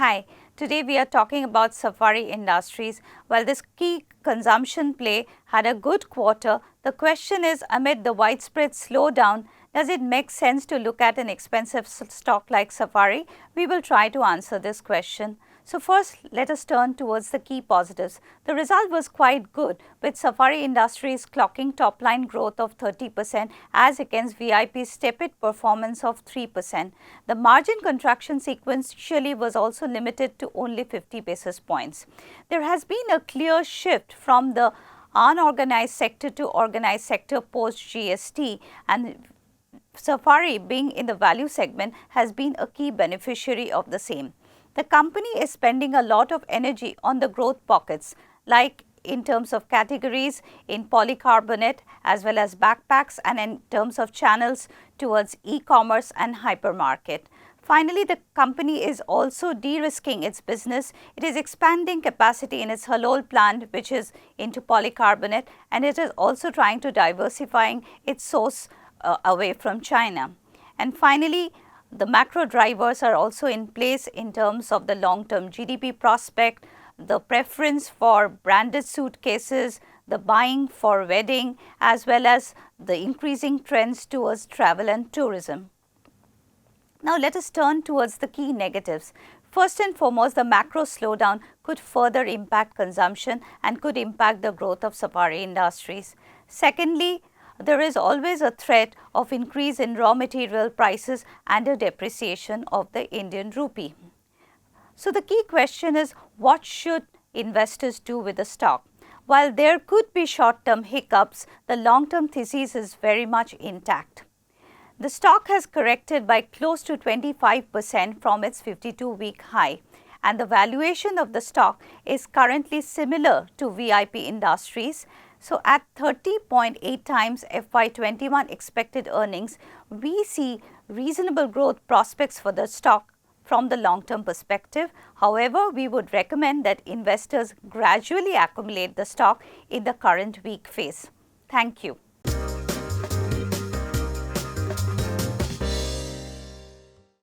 Hi, today we are talking about Safari Industries. While this key consumption play had a good quarter, the question is, amid the widespread slowdown, does it make sense to look at an expensive stock like Safari? We will try to answer this question. So first, let us turn towards the key positives. The result was quite good, with Safari Industries clocking top-line growth of 30% as against VIP's tepid performance of 3%. The margin contraction sequentially was also limited to only 50 basis points. There has been a clear shift from the unorganized sector to organized sector post GST, and Safari, being in the value segment, has been a key beneficiary of the same. The company is spending a lot of energy on the growth pockets, like in terms of categories in polycarbonate as well as backpacks, and in terms of channels towards e-commerce and hypermarket. Finally, the company is also de-risking its business. It is expanding capacity in its Halol plant, which is into polycarbonate, and it is also trying to diversifying its source away from China. And finally, the macro drivers are also in place in terms of the long-term GDP prospect, the preference for branded suitcases, the buying for wedding, as well as the increasing trends towards travel and tourism. Now let us turn towards the key negatives. First and foremost, the macro slowdown could further impact consumption and could impact the growth of Safari Industries. Secondly, there is always a threat of increase in raw material prices and a depreciation of the Indian rupee. So the key question is, what should investors do with the stock? While there could be short-term hiccups, the long-term thesis is very much intact. The stock has corrected by close to 25% from its 52-week high, and the valuation of the stock is currently similar to VIP Industries. So at 30.8 times FY21 expected earnings, we see reasonable growth prospects for the stock from the long-term perspective. However, we would recommend that investors gradually accumulate the stock in the current weak phase. Thank you.